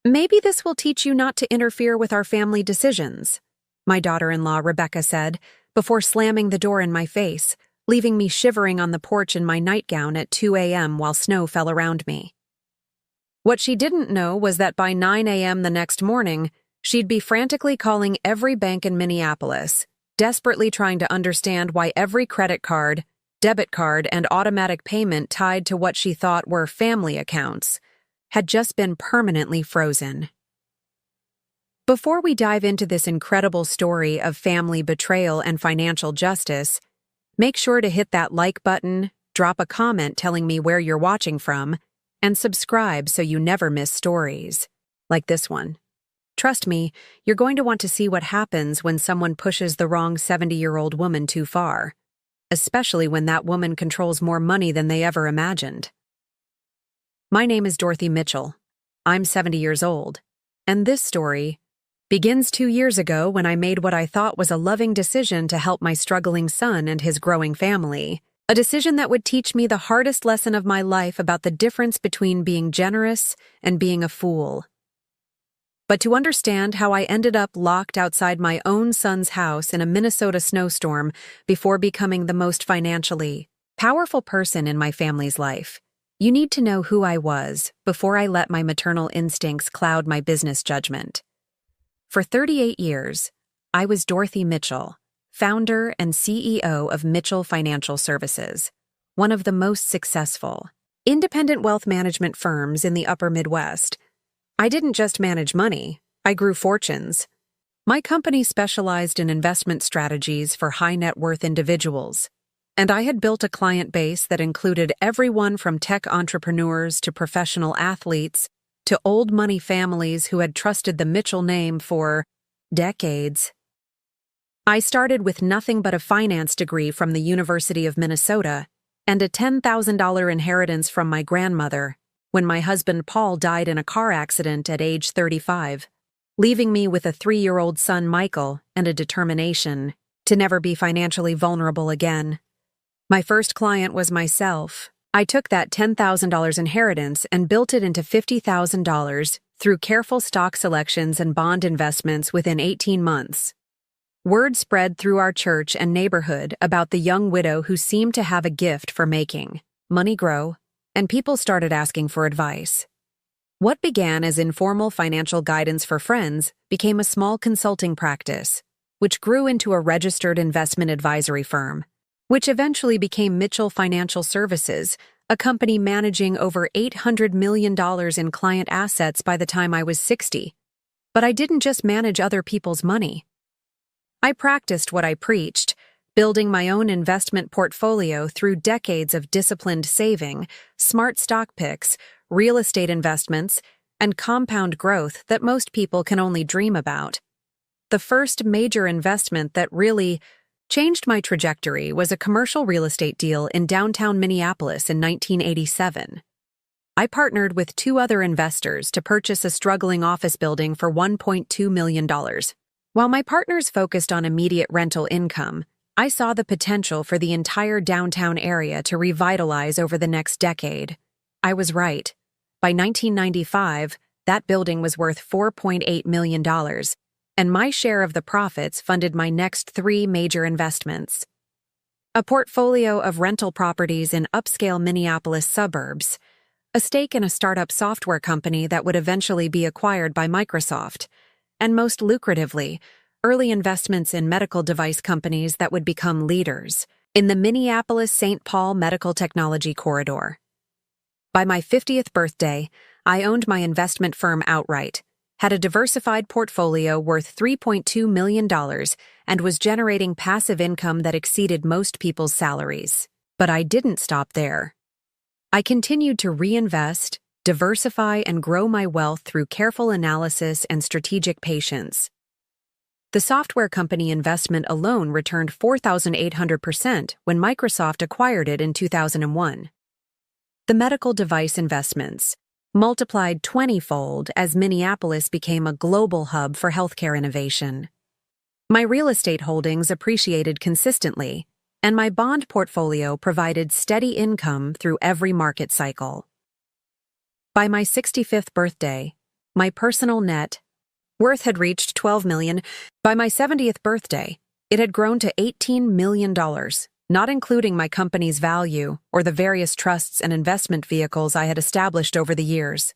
Maybe this will teach you not to interfere with our family decisions, my daughter-in-law Rebecca said, before slamming the door in my face, leaving me shivering on the porch in my nightgown at 2 a.m. while snow fell around me. What she didn't know was that by 9 a.m. the next morning, she'd be frantically calling every bank in Minneapolis, desperately trying to understand why every credit card, debit card, and automatic payment tied to what she thought were family accounts had just been permanently frozen. Before we dive into this incredible story of family betrayal and financial justice, make sure to hit that like button, drop a comment telling me where you're watching from, and subscribe so you never miss stories like this one. Trust me, you're going to want to see what happens when someone pushes the wrong 70-year-old woman too far, especially when that woman controls more money than they ever imagined. My name is Dorothy Mitchell. I'm 70 years old, and this story begins 2 years ago when I made what I thought was a loving decision to help my struggling son and his growing family, a decision that would teach me the hardest lesson of my life about the difference between being generous and being a fool. But to understand how I ended up locked outside my own son's house in a Minnesota snowstorm before becoming the most financially powerful person in my family's life, you need to know who I was before I let my maternal instincts cloud my business judgment. For 38 years, I was Dorothy Mitchell, founder and CEO of Mitchell Financial Services, one of the most successful independent wealth management firms in the upper Midwest. I didn't just manage money, I grew fortunes. My company specialized in investment strategies for high-net-worth individuals, and I had built a client base that included everyone from tech entrepreneurs to professional athletes to old money families who had trusted the Mitchell name for decades. I started with nothing but a finance degree from the University of Minnesota and a $10,000 inheritance from my grandmother when my husband Paul died in a car accident at age 35, leaving me with a 3-year-old son Michael and a determination to never be financially vulnerable again. My first client was myself. I took that $10,000 inheritance and built it into $50,000 through careful stock selections and bond investments within 18 months. Word spread through our church and neighborhood about the young widow who seemed to have a gift for making money grow, and people started asking for advice. What began as informal financial guidance for friends became a small consulting practice, which grew into a registered investment advisory firm, which eventually became Mitchell Financial Services, a company managing over $800 million in client assets by the time I was 60. But I didn't just manage other people's money. I practiced what I preached, building my own investment portfolio through decades of disciplined saving, smart stock picks, real estate investments, and compound growth that most people can only dream about. The first major investment that really changed my trajectory was a commercial real estate deal in downtown Minneapolis in 1987. I partnered with 2 other investors to purchase a struggling office building for $1.2 million. While my partners focused on immediate rental income, I saw the potential for the entire downtown area to revitalize over the next decade. I was right. By 1995, that building was worth $4.8 million. And my share of the profits funded my next 3 major investments. A portfolio of rental properties in upscale Minneapolis suburbs, a stake in a startup software company that would eventually be acquired by Microsoft, and most lucratively, early investments in medical device companies that would become leaders in the Minneapolis-St. Paul medical technology corridor. By my 50th birthday, I owned my investment firm outright, had a diversified portfolio worth $3.2 million, and was generating passive income that exceeded most people's salaries. But I didn't stop there. I continued to reinvest, diversify, and grow my wealth through careful analysis and strategic patience. The software company investment alone returned 4,800% when Microsoft acquired it in 2001. The medical device investments multiplied 20-fold as Minneapolis became a global hub for healthcare innovation. My real estate holdings appreciated consistently, and my bond portfolio provided steady income through every market cycle. By my 65th birthday, My personal net worth had reached $12 million. By my 70th birthday, it had grown to $18 million, not including my company's value or the various trusts and investment vehicles I had established over the years.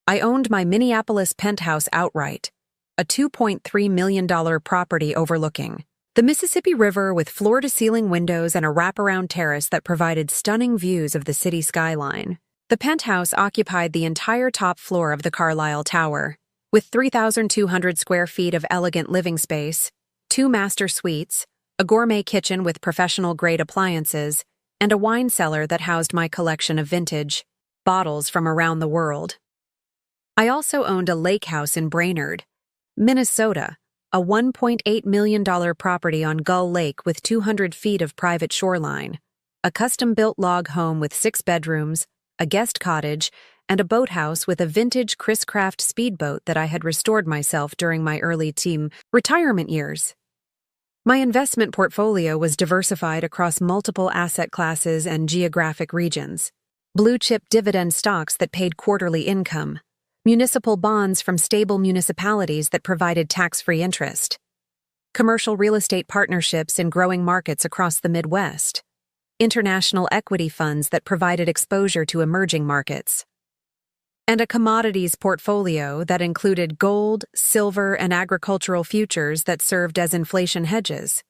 I owned my Minneapolis penthouse outright, a $2.3 million property overlooking the Mississippi River with floor-to-ceiling windows and a wraparound terrace that provided stunning views of the city skyline. The penthouse occupied the entire top floor of the Carlisle Tower, with 3,200 square feet of elegant living space, 2 master suites, a gourmet kitchen with professional-grade appliances, and a wine cellar that housed my collection of vintage bottles from around the world. I also owned a lake house in Brainerd, Minnesota, a $1.8 million property on Gull Lake with 200 feet of private shoreline, a custom-built log home with 6 bedrooms, a guest cottage, and a boathouse with a vintage Chris Craft speedboat that I had restored myself during my early teen retirement years. My investment portfolio was diversified across multiple asset classes and geographic regions. Blue-chip dividend stocks that paid quarterly income, municipal bonds from stable municipalities that provided tax-free interest, commercial real estate partnerships in growing markets across the Midwest, international equity funds that provided exposure to emerging markets, and a commodities portfolio that included gold, silver, and agricultural futures that served as inflation hedges.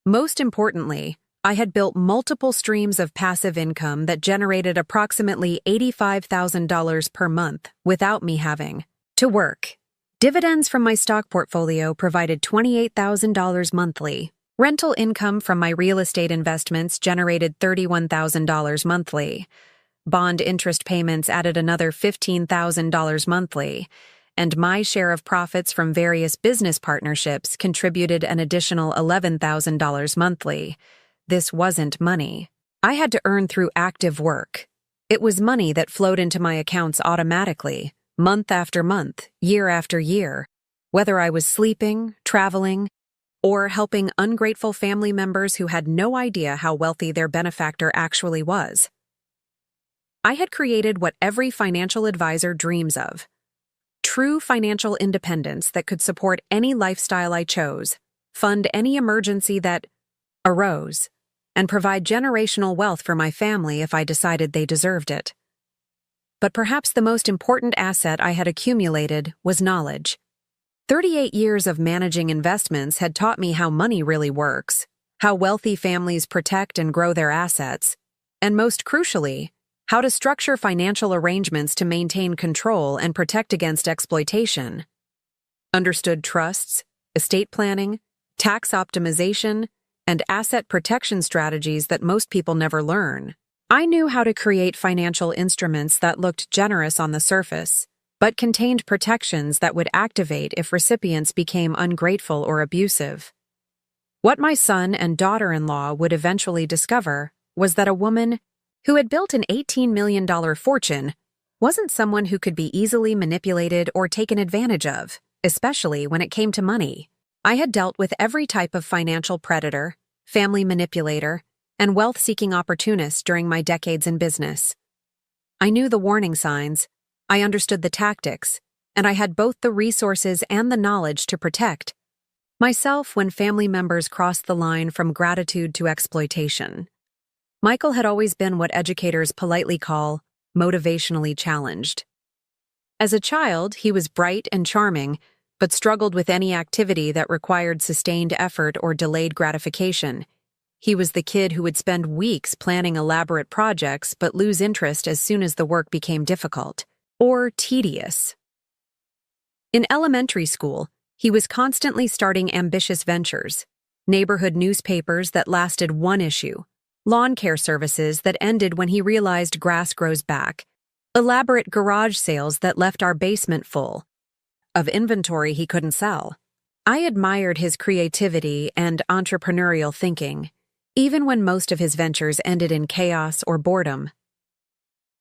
Most importantly, I had built multiple streams of passive income that generated approximately $85,000 per month without me having to work. Dividends from my stock portfolio provided $28,000 monthly. Rental income from my real estate investments generated $31,000 monthly. Bond interest payments added another $15,000 monthly, and my share of profits from various business partnerships contributed an additional $11,000 monthly. This wasn't money I had to earn through active work. It was money that flowed into my accounts automatically, month after month, year after year, whether I was sleeping, traveling, or helping ungrateful family members who had no idea how wealthy their benefactor actually was. I had created what every financial advisor dreams of: true financial independence that could support any lifestyle I chose, fund any emergency that arose, and provide generational wealth for my family if I decided they deserved it. But perhaps the most important asset I had accumulated was knowledge. 38 years of managing investments had taught me how money really works, how wealthy families protect and grow their assets, and most crucially, how to structure financial arrangements to maintain control and protect against exploitation. Understood trusts, estate planning, tax optimization, and asset protection strategies that most people never learn. I knew how to create financial instruments that looked generous on the surface, but contained protections that would activate if recipients became ungrateful or abusive. What my son and daughter-in-law would eventually discover was that a woman who had built an $18 million fortune wasn't someone who could be easily manipulated or taken advantage of, especially when it came to money. I had dealt with every type of financial predator, family manipulator, and wealth-seeking opportunist during my decades in business. I knew the warning signs, I understood the tactics, and I had both the resources and the knowledge to protect myself when family members crossed the line from gratitude to exploitation. Michael had always been what educators politely call motivationally challenged. As a child, he was bright and charming, but struggled with any activity that required sustained effort or delayed gratification. He was the kid who would spend weeks planning elaborate projects but lose interest as soon as the work became difficult or tedious. In elementary school, he was constantly starting ambitious ventures: neighborhood newspapers that lasted one issue, lawn care services that ended when he realized grass grows back, elaborate garage sales that left our basement full of inventory he couldn't sell. I admired his creativity and entrepreneurial thinking, even when most of his ventures ended in chaos or boredom.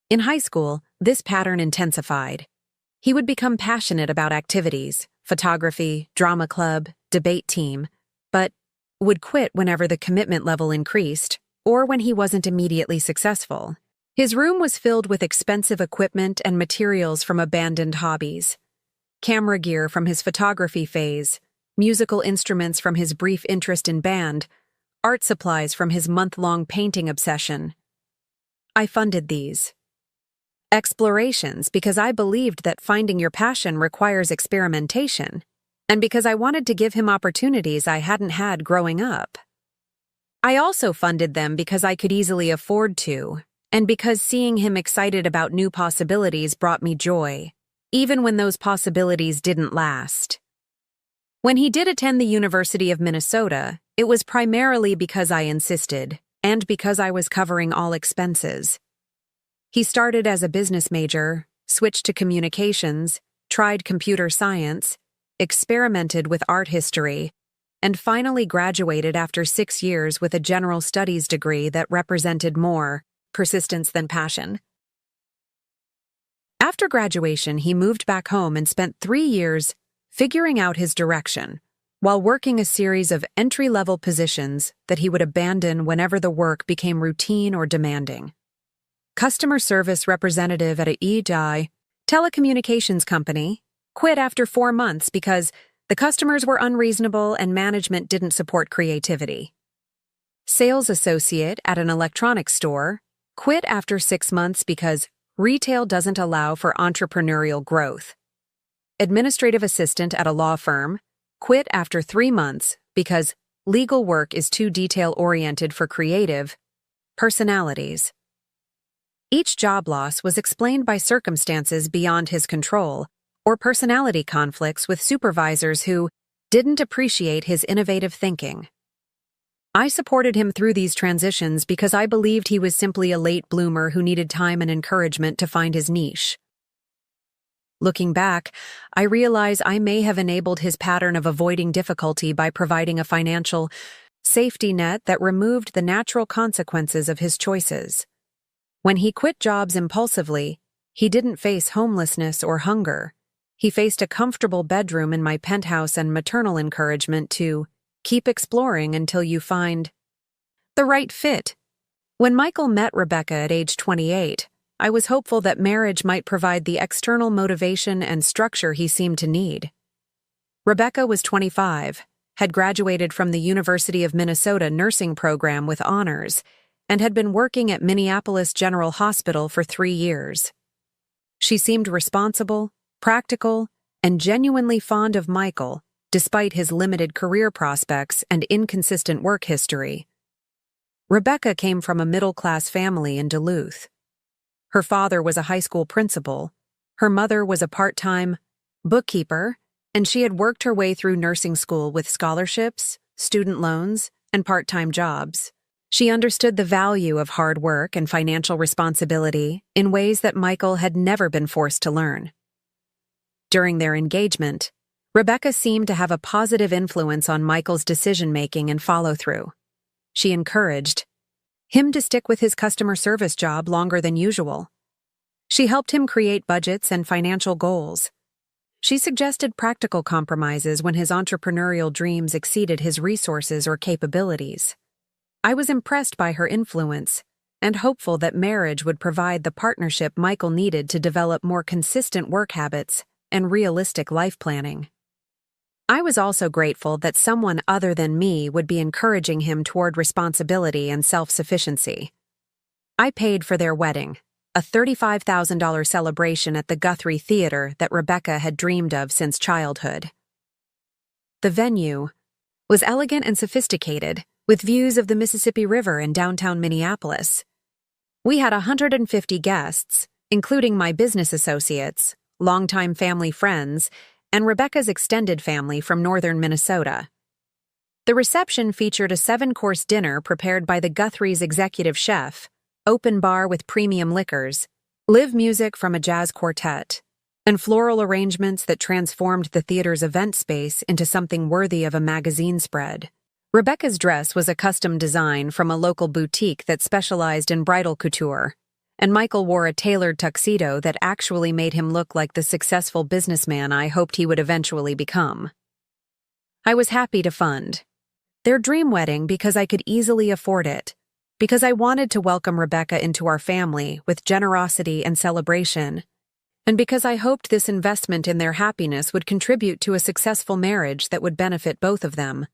In high school, this pattern intensified. He would become passionate about activities, photography, drama club, debate team, but would quit whenever the commitment level increased or when he wasn't immediately successful. His room was filled with expensive equipment and materials from abandoned hobbies: camera gear from his photography phase, musical instruments from his brief interest in band, art supplies from his month-long painting obsession. I funded these explorations because I believed that finding your passion requires experimentation, and because I wanted to give him opportunities I hadn't had growing up. I also funded them because I could easily afford to, and because seeing him excited about new possibilities brought me joy, even when those possibilities didn't last. When he did attend the University of Minnesota, it was primarily because I insisted, and because I was covering all expenses. He started as a business major, switched to communications, tried computer science, experimented with art history, and finally graduated after 6 years with a general studies degree that represented more persistence than passion. After graduation, he moved back home and spent 3 years figuring out his direction, while working a series of entry-level positions that he would abandon whenever the work became routine or demanding. Customer service representative at a EDI telecommunications company, quit after 4 months because the customers were unreasonable and management didn't support creativity. Sales associate at an electronics store, quit after 6 months because retail doesn't allow for entrepreneurial growth. Administrative assistant at a law firm, quit after 3 months because legal work is too detail-oriented for creative personalities. Each job loss was explained by circumstances beyond his control or personality conflicts with supervisors who didn't appreciate his innovative thinking. I supported him through these transitions because I believed he was simply a late bloomer who needed time and encouragement to find his niche. Looking back, I realize I may have enabled his pattern of avoiding difficulty by providing a financial safety net that removed the natural consequences of his choices. When he quit jobs impulsively, he didn't face homelessness or hunger. He faced a comfortable bedroom in my penthouse and maternal encouragement to keep exploring until you find the right fit. When Michael met Rebecca at age 28, I was hopeful that marriage might provide the external motivation and structure he seemed to need. Rebecca was 25, had graduated from the University of Minnesota nursing program with honors, and had been working at Minneapolis General Hospital for 3 years. She seemed responsible, practical, and genuinely fond of Michael, despite his limited career prospects and inconsistent work history. Rebecca came from a middle-class family in Duluth. Her father was a high school principal, her mother was a part-time bookkeeper, and she had worked her way through nursing school with scholarships, student loans, and part-time jobs. She understood the value of hard work and financial responsibility in ways that Michael had never been forced to learn. During their engagement, Rebecca seemed to have a positive influence on Michael's decision-making and follow-through. She encouraged him to stick with his customer service job longer than usual. She helped him create budgets and financial goals. She suggested practical compromises when his entrepreneurial dreams exceeded his resources or capabilities. I was impressed by her influence and hopeful that marriage would provide the partnership Michael needed to develop more consistent work habits and realistic life planning. I was also grateful that someone other than me would be encouraging him toward responsibility and self-sufficiency. I paid for their wedding, a $35,000 celebration at the Guthrie Theater that Rebecca had dreamed of since childhood. The venue was elegant and sophisticated, with views of the Mississippi River in downtown Minneapolis. We had 150 guests, including my business associates, longtime family friends, and Rebecca's extended family from northern Minnesota. The reception featured a 7-course dinner prepared by the Guthrie's executive chef, open bar with premium liquors, live music from a jazz quartet, and floral arrangements that transformed the theater's event space into something worthy of a magazine spread. Rebecca's dress was a custom design from a local boutique that specialized in bridal couture, and Michael wore a tailored tuxedo that actually made him look like the successful businessman I hoped he would eventually become. I was happy to fund their dream wedding because I could easily afford it, because I wanted to welcome Rebecca into our family with generosity and celebration, and because I hoped this investment in their happiness would contribute to a successful marriage that would benefit both of them.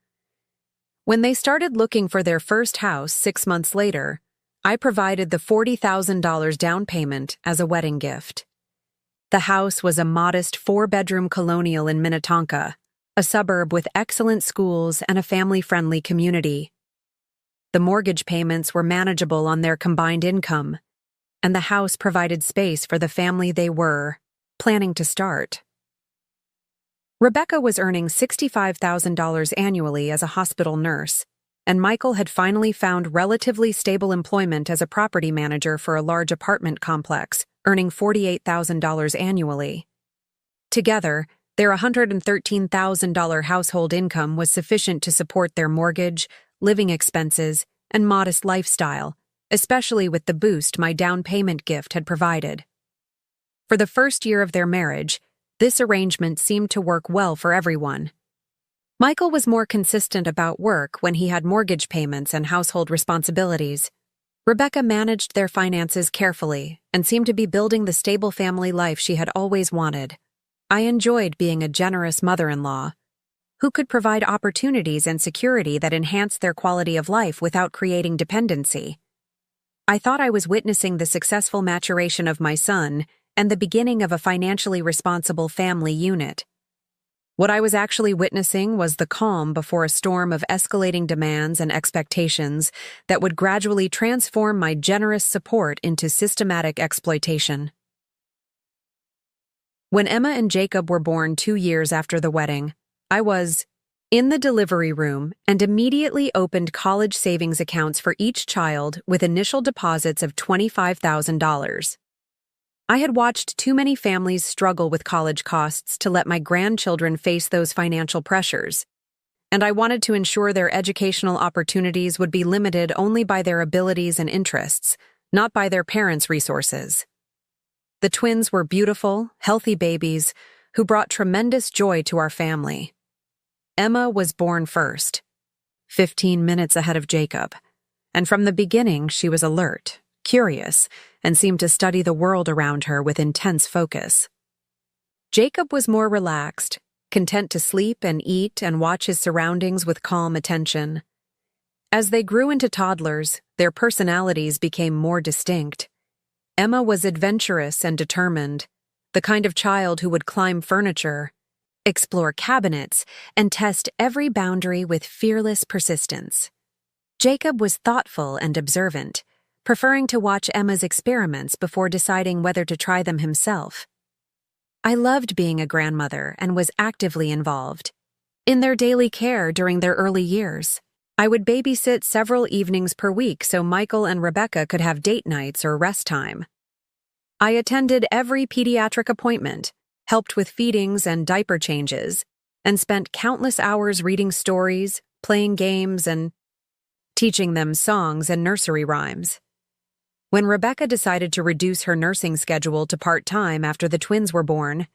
When they started looking for their first house 6 months later, I provided the $40,000 down payment as a wedding gift. The house was a modest 4-bedroom colonial in Minnetonka, a suburb with excellent schools and a family-friendly community. The mortgage payments were manageable on their combined income, and the house provided space for the family they were planning to start. Rebecca was earning $65,000 annually as a hospital nurse, and Michael had finally found relatively stable employment as a property manager for a large apartment complex, earning $48,000 annually. Together, their $113,000 household income was sufficient to support their mortgage, living expenses, and modest lifestyle, especially with the boost my down payment gift had provided. For the first year of their marriage, this arrangement seemed to work well for everyone. Michael was more consistent about work when he had mortgage payments and household responsibilities. Rebecca managed their finances carefully and seemed to be building the stable family life she had always wanted. I enjoyed being a generous mother-in-law who could provide opportunities and security that enhanced their quality of life without creating dependency. I thought I was witnessing the successful maturation of my son and the beginning of a financially responsible family unit. What I was actually witnessing was the calm before a storm of escalating demands and expectations that would gradually transform my generous support into systematic exploitation. When Emma and Jacob were born 2 years after the wedding, I was in the delivery room and immediately opened college savings accounts for each child with initial deposits of $25,000. I had watched too many families struggle with college costs to let my grandchildren face those financial pressures, and I wanted to ensure their educational opportunities would be limited only by their abilities and interests, not by their parents' resources. The twins were beautiful, healthy babies who brought tremendous joy to our family. Emma was born first, 15 minutes ahead of Jacob, and from the beginning she was alert, curious, and seemed to study the world around her with intense focus. Jacob was more relaxed, content to sleep and eat and watch his surroundings with calm attention. As they grew into toddlers, their personalities became more distinct. Emma was adventurous and determined, the kind of child who would climb furniture, explore cabinets, and test every boundary with fearless persistence. Jacob was thoughtful and observant, preferring to watch Emma's experiments before deciding whether to try them himself. I loved being a grandmother and was actively involved in their daily care during their early years. I would babysit several evenings per week so Michael and Rebecca could have date nights or rest time. I attended every pediatric appointment, helped with feedings and diaper changes, and spent countless hours reading stories, playing games, and teaching them songs and nursery rhymes. When Rebecca decided to reduce her nursing schedule to part-time after the twins were born,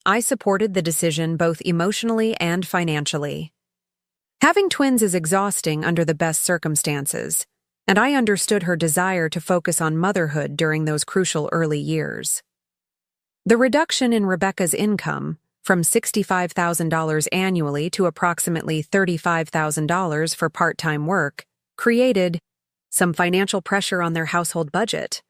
I supported the decision both emotionally and financially. Having twins is exhausting under the best circumstances, and I understood her desire to focus on motherhood during those crucial early years. The reduction in Rebecca's income, from $65,000 annually to approximately $35,000 for part-time work, created some financial pressure on their household budget,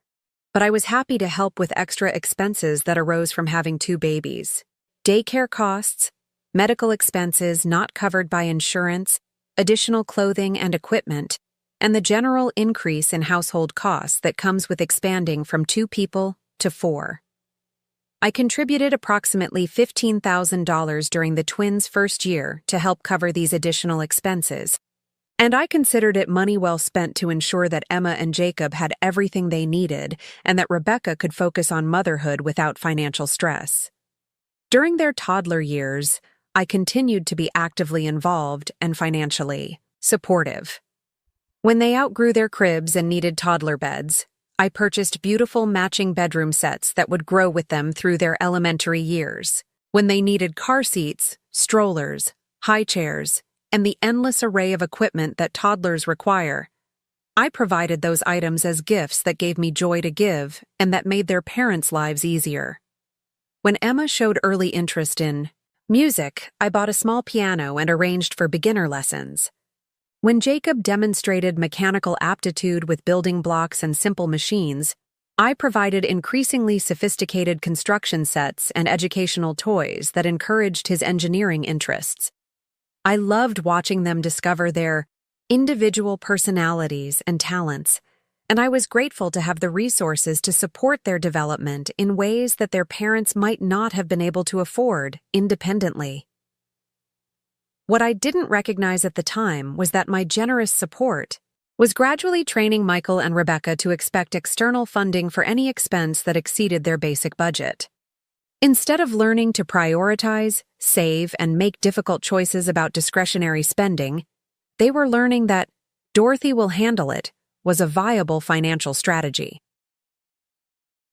but I was happy to help with extra expenses that arose from having 2 babies. Daycare costs, medical expenses not covered by insurance, additional clothing and equipment, and the general increase in household costs that comes with expanding from 2 people to 4. I contributed approximately $15,000 during the twins' first year to help cover these additional expenses, and I considered it money well spent to ensure that Emma and Jacob had everything they needed and that Rebecca could focus on motherhood without financial stress. During their toddler years, I continued to be actively involved and financially supportive. When they outgrew their cribs and needed toddler beds, I purchased beautiful matching bedroom sets that would grow with them through their elementary years. When they needed car seats, strollers, high chairs, and the endless array of equipment that toddlers require, I provided those items as gifts that gave me joy to give and that made their parents' lives easier. When Emma showed early interest in music, I bought a small piano and arranged for beginner lessons. When Jacob demonstrated mechanical aptitude with building blocks and simple machines, I provided increasingly sophisticated construction sets and educational toys that encouraged his engineering interests. I loved watching them discover their individual personalities and talents, and I was grateful to have the resources to support their development in ways that their parents might not have been able to afford independently. What I didn't recognize at the time was that my generous support was gradually training Michael and Rebecca to expect external funding for any expense that exceeded their basic budget. Instead of learning to prioritize, save, and make difficult choices about discretionary spending, they were learning that "Dorothy will handle it" was a viable financial strategy.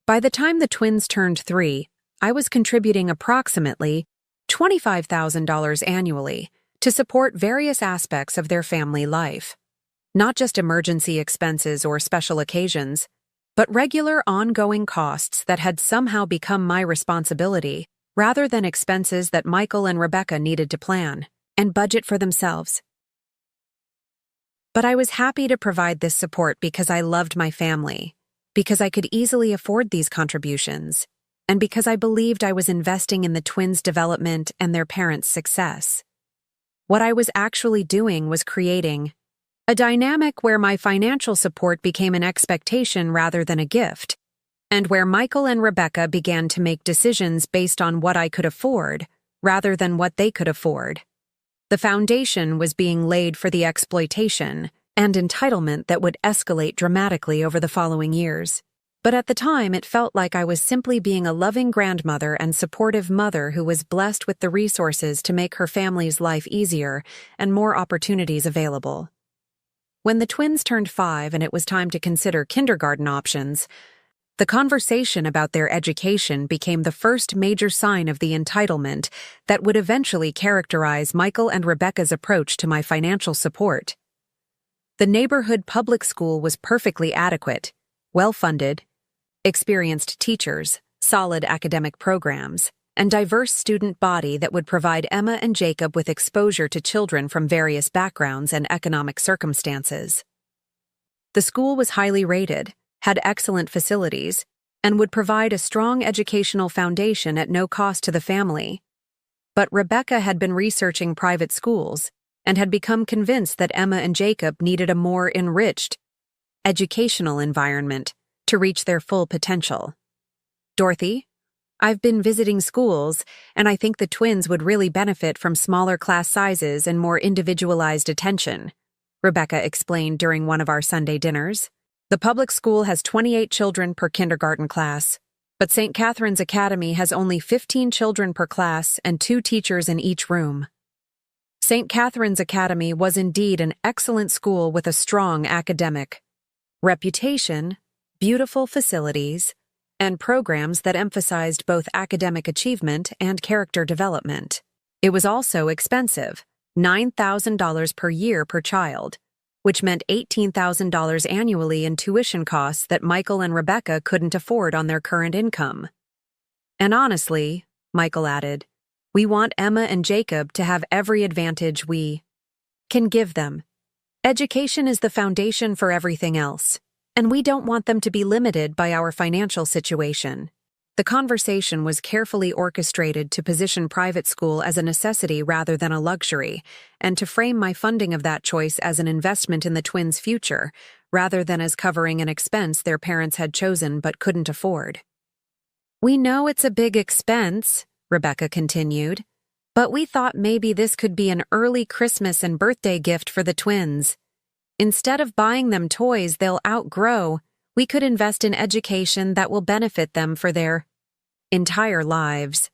By the time the twins turned 3, I was contributing approximately $25,000 annually to support various aspects of their family life. Not just emergency expenses or special occasions, but regular ongoing costs that had somehow become my responsibility, rather than expenses that Michael and Rebecca needed to plan and budget for themselves. But I was happy to provide this support because I loved my family, because I could easily afford these contributions, and because I believed I was investing in the twins' development and their parents' success. What I was actually doing was creating a dynamic where my financial support became an expectation rather than a gift, and where Michael and Rebecca began to make decisions based on what I could afford rather than what they could afford. The foundation was being laid for the exploitation and entitlement that would escalate dramatically over the following years. But at the time, it felt like I was simply being a loving grandmother and supportive mother who was blessed with the resources to make her family's life easier and more opportunities available. When the twins turned 5 and it was time to consider kindergarten options, the conversation about their education became the first major sign of the entitlement that would eventually characterize Michael and Rebecca's approach to my financial support. The neighborhood public school was perfectly adequate, well-funded, experienced teachers, solid academic programs, and diverse student body that would provide Emma and Jacob with exposure to children from various backgrounds and economic circumstances. The school was highly rated, had excellent facilities, and would provide a strong educational foundation at no cost to the family. But Rebecca had been researching private schools and had become convinced that Emma and Jacob needed a more enriched educational environment to reach their full potential. "Dorothy, I've been visiting schools, and I think the twins would really benefit from smaller class sizes and more individualized attention," Rebecca explained during one of our Sunday dinners. "The public school has 28 children per kindergarten class, but St. Catherine's Academy has only 15 children per class and 2 teachers in each room." St. Catherine's Academy was indeed an excellent school with a strong academic reputation, beautiful facilities, and programs that emphasized both academic achievement and character development. It was also expensive, $9,000 per year per child, which meant $18,000 annually in tuition costs that Michael and Rebecca couldn't afford on their current income. "And honestly," Michael added, "we want Emma and Jacob to have every advantage we can give them. Education is the foundation for everything else, and we don't want them to be limited by our financial situation." The conversation was carefully orchestrated to position private school as a necessity rather than a luxury, and to frame my funding of that choice as an investment in the twins' future, rather than as covering an expense their parents had chosen but couldn't afford. "We know it's a big expense," Rebecca continued, "but we thought maybe this could be an early Christmas and birthday gift for the twins. Instead of buying them toys they'll outgrow, we could invest in education that will benefit them for their entire lives."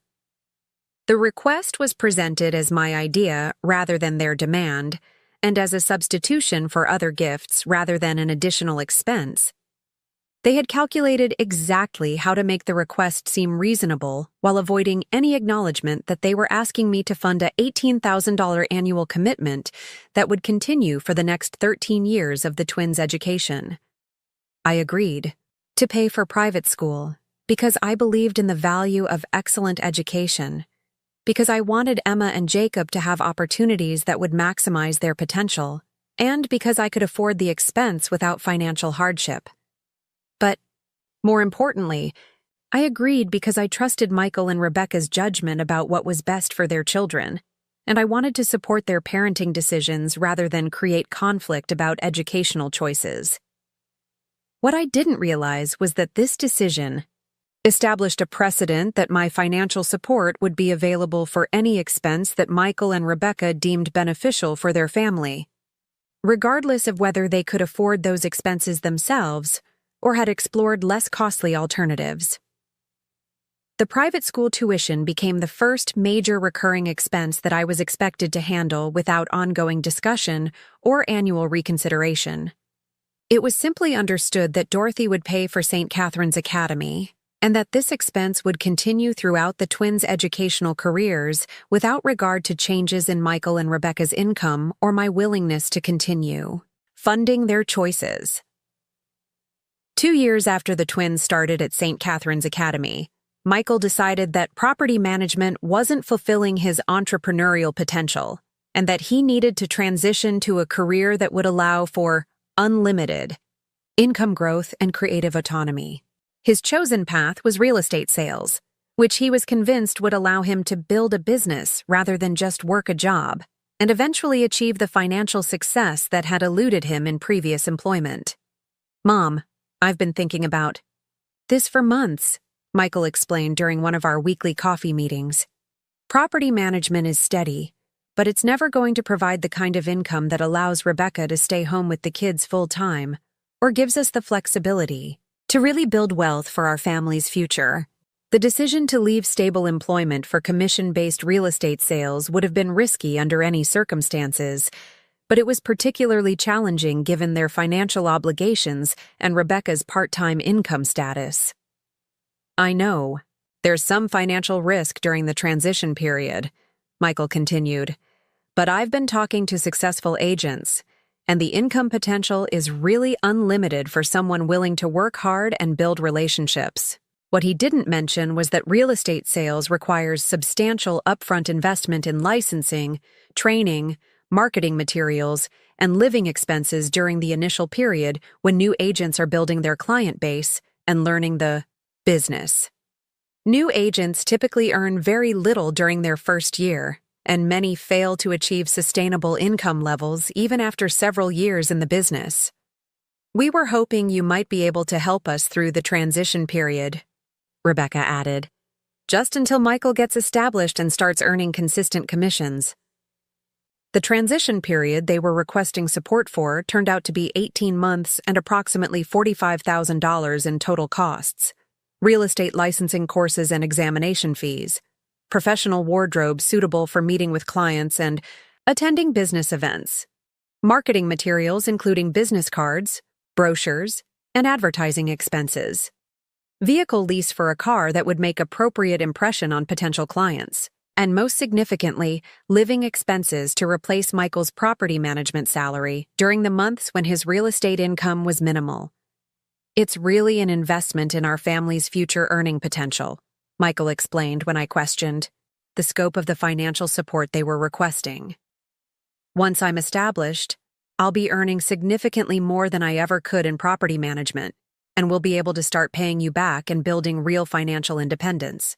The request was presented as my idea rather than their demand, and as a substitution for other gifts rather than an additional expense. They had calculated exactly how to make the request seem reasonable while avoiding any acknowledgement that they were asking me to fund a $18,000 annual commitment that would continue for the next 13 years of the twins' education. I agreed to pay for private school because I believed in the value of excellent education, because I wanted Emma and Jacob to have opportunities that would maximize their potential, and because I could afford the expense without financial hardship. But, more importantly, I agreed because I trusted Michael and Rebecca's judgment about what was best for their children, and I wanted to support their parenting decisions rather than create conflict about educational choices. What I didn't realize was that this decision established a precedent that my financial support would be available for any expense that Michael and Rebecca deemed beneficial for their family, regardless of whether they could afford those expenses themselves or had explored less costly alternatives. The private school tuition became the first major recurring expense that I was expected to handle without ongoing discussion or annual reconsideration. It was simply understood that Dorothy would pay for St. Catherine's Academy, and that this expense would continue throughout the twins' educational careers without regard to changes in Michael and Rebecca's income or my willingness to continue funding their choices. 2 years after the twins started at St. Catherine's Academy, Michael decided that property management wasn't fulfilling his entrepreneurial potential, and that he needed to transition to a career that would allow for unlimited income growth and creative autonomy. His chosen path was real estate sales, which he was convinced would allow him to build a business rather than just work a job, and eventually achieve the financial success that had eluded him in previous employment. "Mom, I've been thinking about this for months," Michael explained during one of our weekly coffee meetings. "Property management is steady, but it's never going to provide the kind of income that allows Rebecca to stay home with the kids full-time, or gives us the flexibility to really build wealth for our family's future." The decision to leave stable employment for commission-based real estate sales would have been risky under any circumstances, but it was particularly challenging given their financial obligations and Rebecca's part-time income status. "I know. There's some financial risk during the transition period," Michael continued, "but I've been talking to successful agents, and the income potential is really unlimited for someone willing to work hard and build relationships." What he didn't mention was that real estate sales requires substantial upfront investment in licensing, training, marketing materials, and living expenses during the initial period when new agents are building their client base and learning the business. New agents typically earn very little during their first year, and many fail to achieve sustainable income levels even after several years in the business. "We were hoping you might be able to help us through the transition period," Rebecca added, "just until Michael gets established and starts earning consistent commissions." The transition period they were requesting support for turned out to be 18 months and approximately $45,000 in total costs: real estate licensing courses and examination fees, professional wardrobe suitable for meeting with clients and attending business events, marketing materials including business cards, brochures, and advertising expenses, vehicle lease for a car that would make appropriate impression on potential clients, and most significantly, living expenses to replace Michael's property management salary during the months when his real estate income was minimal. "It's really an investment in our family's future earning potential," Michael explained when I questioned the scope of the financial support they were requesting. "Once I'm established, I'll be earning significantly more than I ever could in property management, and we'll be able to start paying you back and building real financial independence."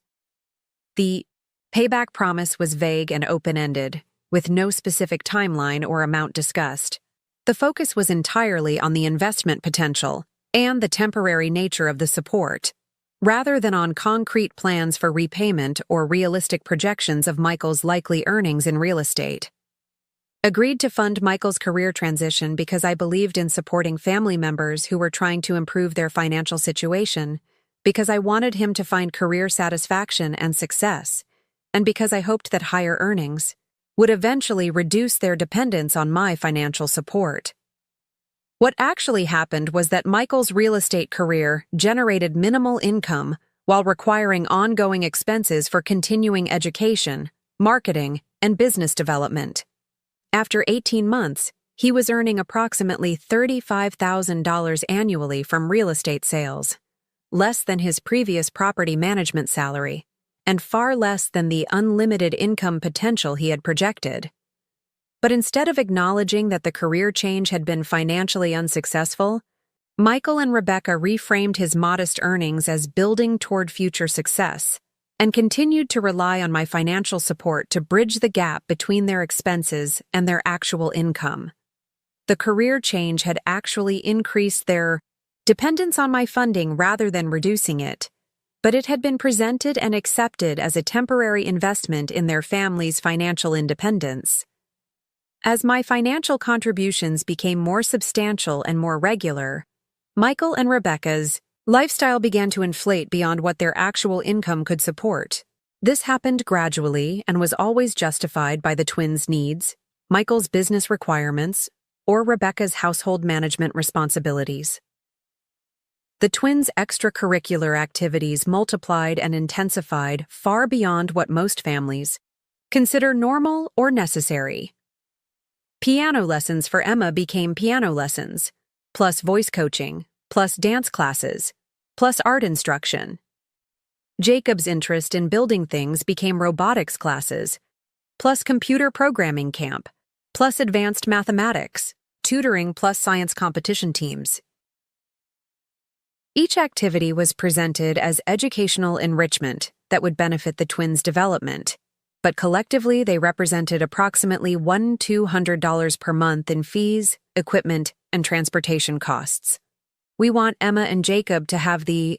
The payback promise was vague and open-ended, with no specific timeline or amount discussed. The focus was entirely on the investment potential and the temporary nature of the support, rather than on concrete plans for repayment or realistic projections of Michael's likely earnings in real estate. Agreed to fund Michael's career transition because I believed in supporting family members who were trying to improve their financial situation, because I wanted him to find career satisfaction and success, and because I hoped that higher earnings would eventually reduce their dependence on my financial support. What actually happened was that Michael's real estate career generated minimal income while requiring ongoing expenses for continuing education, marketing, and business development. After 18 months, he was earning approximately $35,000 annually from real estate sales. less than his previous property management salary, and far less than the unlimited income potential he had projected. But instead of acknowledging that the career change had been financially unsuccessful, Michael and Rebecca reframed his modest earnings as building toward future success and continued to rely on my financial support to bridge the gap between their expenses and their actual income. The career change had actually increased their dependence on my funding rather than reducing it, but it had been presented and accepted as a temporary investment in their family's financial independence. As my financial contributions became more substantial and more regular, Michael and Rebecca's lifestyle began to inflate beyond what their actual income could support. This happened gradually and was always justified by the twins' needs, Michael's business requirements, or Rebecca's household management responsibilities. The twins' extracurricular activities multiplied and intensified far beyond what most families consider normal or necessary. Piano lessons for Emma became piano lessons, plus voice coaching, plus dance classes, plus art instruction. Jacob's interest in building things became robotics classes, plus computer programming camp, plus advanced mathematics, tutoring plus science competition teams. Each activity was presented as educational enrichment that would benefit the twins' development, but collectively they represented approximately $1,200 per month in fees, equipment, and transportation costs. We want Emma and Jacob to have the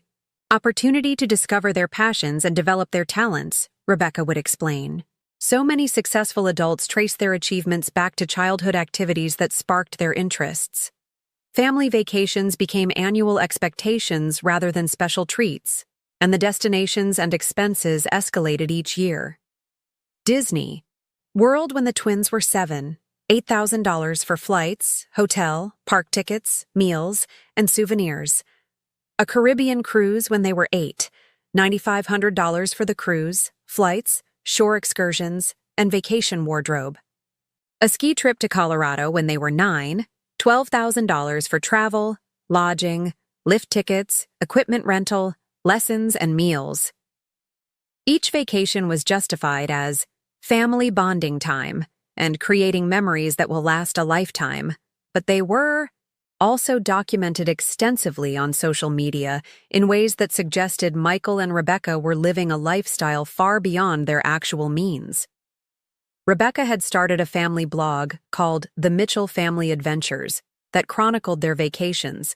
opportunity to discover their passions and develop their talents, Rebecca would explain. So many successful adults trace their achievements back to childhood activities that sparked their interests. Family vacations became annual expectations rather than special treats, and the destinations and expenses escalated each year. Disney World when the twins were 7, $8,000 for flights, hotel, park tickets, meals, and souvenirs. A Caribbean cruise when they were 8, $9,500 for the cruise, flights, shore excursions, and vacation wardrobe. A ski trip to Colorado when they were 9, $12,000 for travel, lodging, lift tickets, equipment rental, lessons, and meals. Each vacation was justified as family bonding time and creating memories that will last a lifetime, but they were also documented extensively on social media in ways that suggested Michael and Rebecca were living a lifestyle far beyond their actual means. Rebecca had started a family blog called The Mitchell Family Adventures that chronicled their vacations,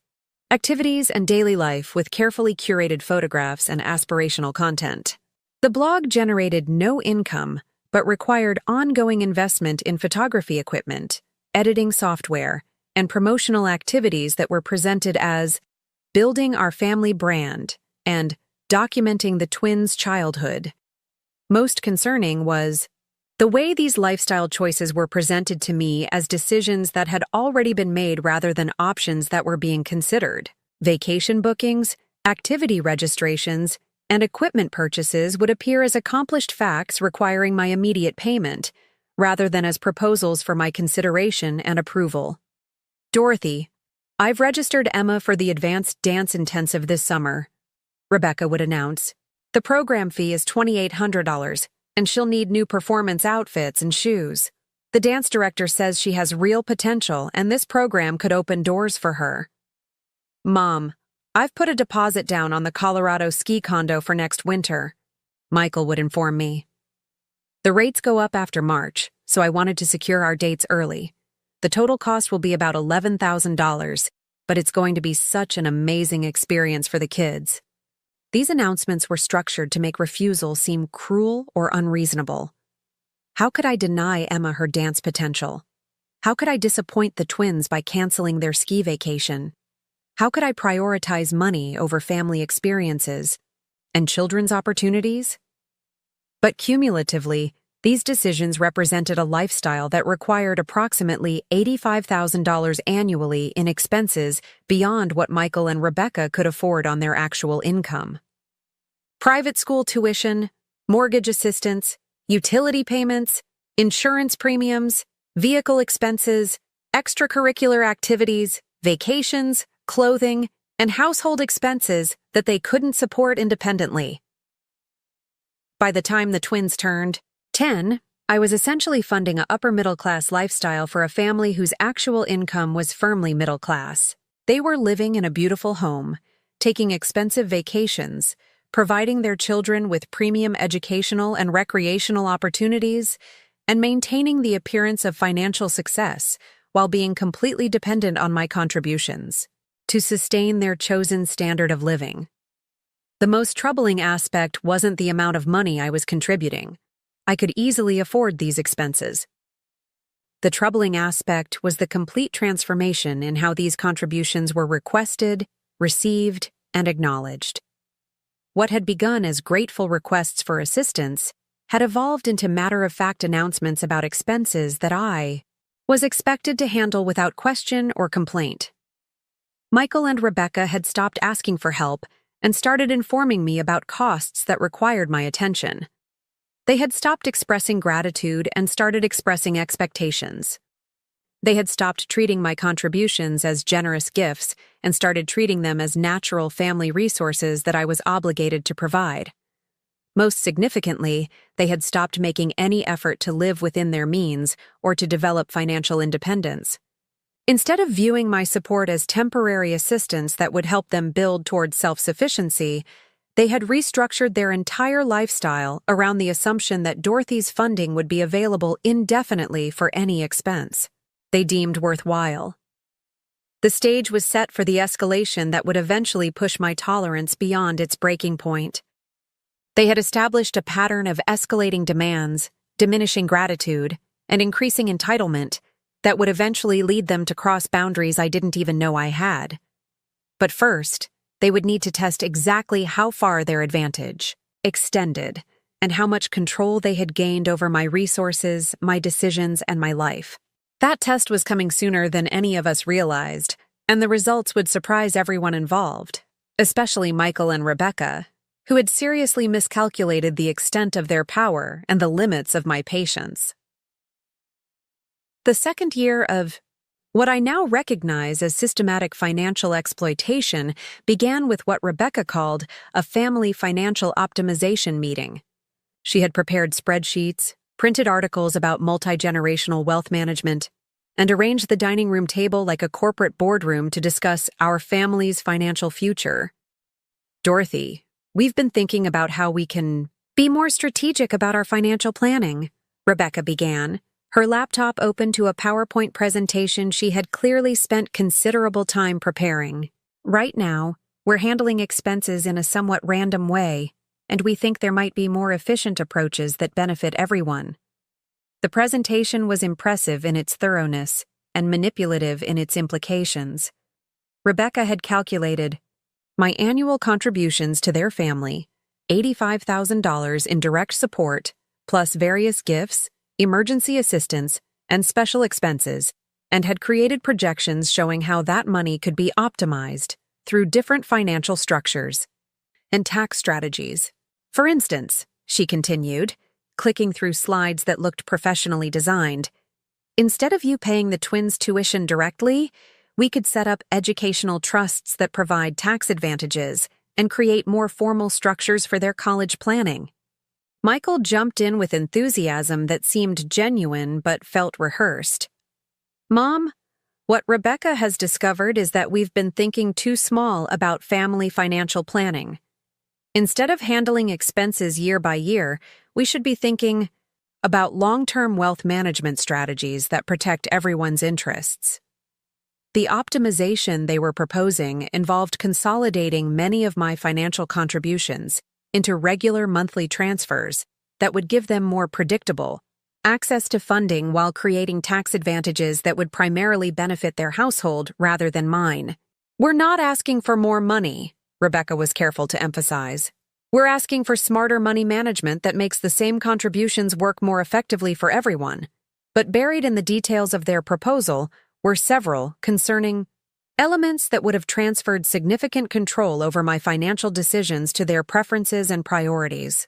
activities, and daily life with carefully curated photographs and aspirational content. The blog generated no income but required ongoing investment in photography equipment, editing software, and promotional activities that were presented as building our family brand and documenting the twins' childhood. Most concerning was the way these lifestyle choices were presented to me as decisions that had already been made rather than options that were being considered. Vacation bookings, activity registrations, and equipment purchases would appear as accomplished facts requiring my immediate payment, rather than as proposals for my consideration and approval. Dorothy, I've registered Emma for the advanced dance intensive this summer, Rebecca would announce. The program fee is $2,800, and she'll need new performance outfits and shoes. The dance director says she has real potential and this program could open doors for her. Mom, I've put a deposit down on the Colorado ski condo for next winter, Michael would inform me. The rates go up after March, so I wanted to secure our dates early. The total cost will be about $11,000, but it's going to be such an amazing experience for the kids. These announcements were structured to make refusal seem cruel or unreasonable. How could I deny Emma her dance potential? How could I disappoint the twins by canceling their ski vacation? How could I prioritize money over family experiences and children's opportunities? But cumulatively, these decisions represented a lifestyle that required approximately $85,000 annually in expenses beyond what Michael and Rebecca could afford on their actual income. Private school tuition, mortgage assistance, utility payments, insurance premiums, vehicle expenses, extracurricular activities, vacations, clothing, and household expenses that they couldn't support independently. By the time the twins turned 10, I was essentially funding a upper-middle-class lifestyle for a family whose actual income was firmly middle class. They were living in a beautiful home, taking expensive vacations, providing their children with premium educational and recreational opportunities, and maintaining the appearance of financial success while being completely dependent on my contributions to sustain their chosen standard of living. The most troubling aspect wasn't the amount of money I was contributing. I could easily afford these expenses. The troubling aspect was the complete transformation in how these contributions were requested, received, and acknowledged. What had begun as grateful requests for assistance had evolved into matter-of-fact announcements about expenses that I was expected to handle without question or complaint. Michael and Rebecca had stopped asking for help and started informing me about costs that required my attention. They had stopped expressing gratitude and started expressing expectations. They had stopped treating my contributions as generous gifts and started treating them as natural family resources that I was obligated to provide. Most significantly, they had stopped making any effort to live within their means or to develop financial independence. Instead of viewing my support as temporary assistance that would help them build towards self-sufficiency, they had restructured their entire lifestyle around the assumption that Dorothy's funding would be available indefinitely for any expense they deemed worthwhile. The stage was set for the escalation that would eventually push my tolerance beyond its breaking point. They had established a pattern of escalating demands, diminishing gratitude, and increasing entitlement that would eventually lead them to cross boundaries I didn't even know I had. But first, they would need to test exactly how far their advantage extended and how much control they had gained over my resources, my decisions, and my life. That test was coming sooner than any of us realized, and the results would surprise everyone involved, especially Michael and Rebecca, who had seriously miscalculated the extent of their power and the limits of my patience. The second year of what I now recognize as systematic financial exploitation began with what Rebecca called a family financial optimization meeting. She had prepared spreadsheets, printed articles about multi-generational wealth management, and arranged the dining room table like a corporate boardroom to discuss our family's financial future. "Dorothy, we've been thinking about how we can be more strategic about our financial planning," Rebecca began, her laptop open to a PowerPoint presentation she had clearly spent considerable time preparing. "Right now, we're handling expenses in a somewhat random way, and we think there might be more efficient approaches that benefit everyone." The presentation was impressive in its thoroughness and manipulative in its implications. Rebecca had calculated my annual contributions to their family, $85,000 in direct support, plus various gifts, emergency assistance, and special expenses, and had created projections showing how that money could be optimized through different financial structures and tax strategies. "For instance," she continued, clicking through slides that looked professionally designed, "instead of you paying the twins' tuition directly, we could set up educational trusts that provide tax advantages and create more formal structures for their college planning." Michael jumped in with enthusiasm that seemed genuine but felt rehearsed. "Mom, what Rebecca has discovered is that we've been thinking too small about family financial planning. Instead of handling expenses year by year, we should be thinking about long-term wealth management strategies that protect everyone's interests." The optimization they were proposing involved consolidating many of my financial contributions into regular monthly transfers that would give them more predictable access to funding while creating tax advantages that would primarily benefit their household rather than mine. "We're not asking for more money," Rebecca was careful to emphasize. "We're asking for smarter money management that makes the same contributions work more effectively for everyone." But buried in the details of their proposal were several concerning elements that would have transferred significant control over my financial decisions to their preferences and priorities.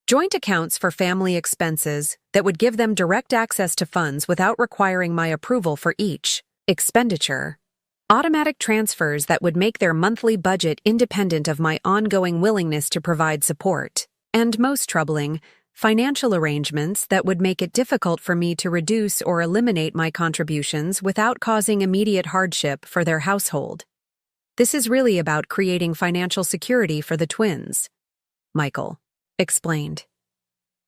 Joint accounts for family expenses that would give them direct access to funds without requiring my approval for each expenditure. Automatic transfers that would make their monthly budget independent of my ongoing willingness to provide support. And most troubling, financial arrangements that would make it difficult for me to reduce or eliminate my contributions without causing immediate hardship for their household. This is really about creating financial security for the twins, Michael explained.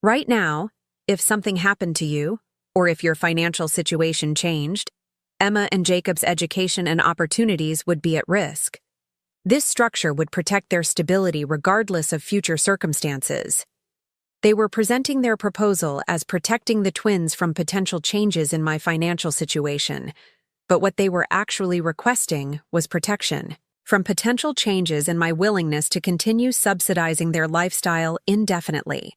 Right now, if something happened to you, or if your financial situation changed, Emma and Jacob's education and opportunities would be at risk. This structure would protect their stability regardless of future circumstances. They were presenting their proposal as protecting the twins from potential changes in my financial situation, but what they were actually requesting was protection from potential changes in my willingness to continue subsidizing their lifestyle indefinitely.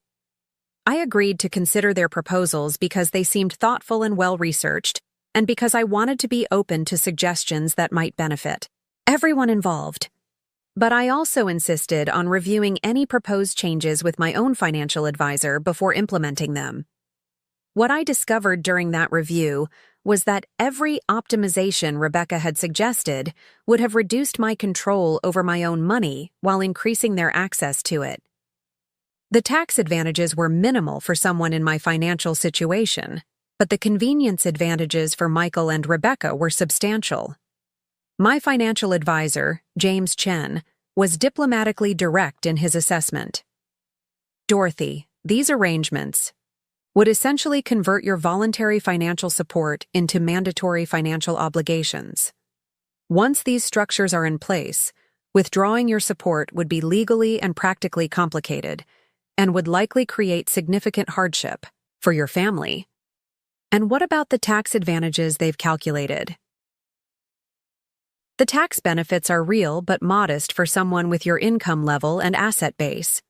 I agreed to consider their proposals because they seemed thoughtful and well-researched, and because I wanted to be open to suggestions that might benefit everyone involved. But I also insisted on reviewing any proposed changes with my own financial advisor before implementing them. What I discovered during that review was that every optimization Rebecca had suggested would have reduced my control over my own money while increasing their access to it. The tax advantages were minimal for someone in my financial situation, but the convenience advantages for Michael and Rebecca were substantial. My financial advisor, James Chen, was diplomatically direct in his assessment. Dorothy, these arrangements would essentially convert your voluntary financial support into mandatory financial obligations. Once these structures are in place, withdrawing your support would be legally and practically complicated and would likely create significant hardship for your family. And what about the tax advantages they've calculated? The tax benefits are real but modest for someone with your income level and asset base.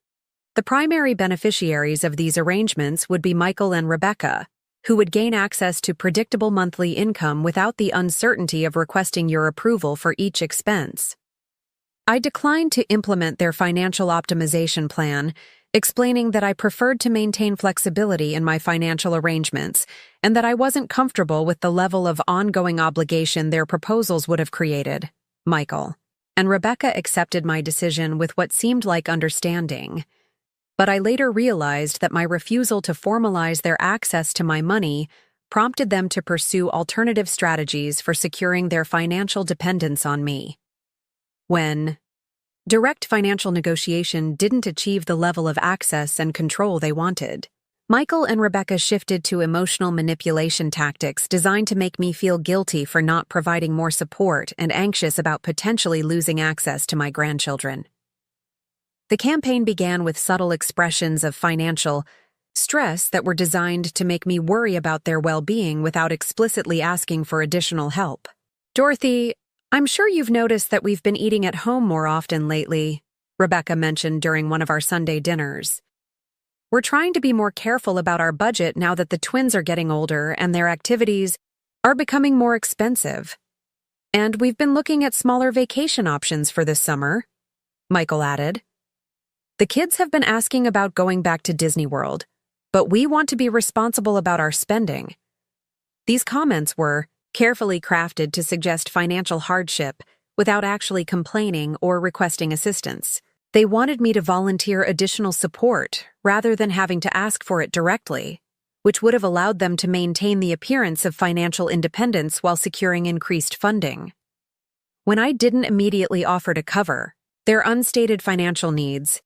The primary beneficiaries of these arrangements would be Michael and Rebecca, who would gain access to predictable monthly income without the uncertainty of requesting your approval for each expense. I declined to implement their financial optimization plan, explaining that I preferred to maintain flexibility in my financial arrangements and that I wasn't comfortable with the level of ongoing obligation their proposals would have created. Michael and Rebecca accepted my decision with what seemed like understanding. But I later realized that my refusal to formalize their access to my money prompted them to pursue alternative strategies for securing their financial dependence on me. When direct financial negotiation didn't achieve the level of access and control they wanted, Michael and Rebecca shifted to emotional manipulation tactics designed to make me feel guilty for not providing more support and anxious about potentially losing access to my grandchildren. The campaign began with subtle expressions of financial stress that were designed to make me worry about their well-being without explicitly asking for additional help. Dorothy, I'm sure you've noticed that we've been eating at home more often lately, Rebecca mentioned during one of our Sunday dinners. We're trying to be more careful about our budget now that the twins are getting older and their activities are becoming more expensive. And we've been looking at smaller vacation options for this summer, Michael added. The kids have been asking about going back to Disney World, but we want to be responsible about our spending. These comments were carefully crafted to suggest financial hardship without actually complaining or requesting assistance. They wanted me to volunteer additional support rather than having to ask for it directly, which would have allowed them to maintain the appearance of financial independence while securing increased funding. When I didn't immediately offer to cover their unstated financial needs,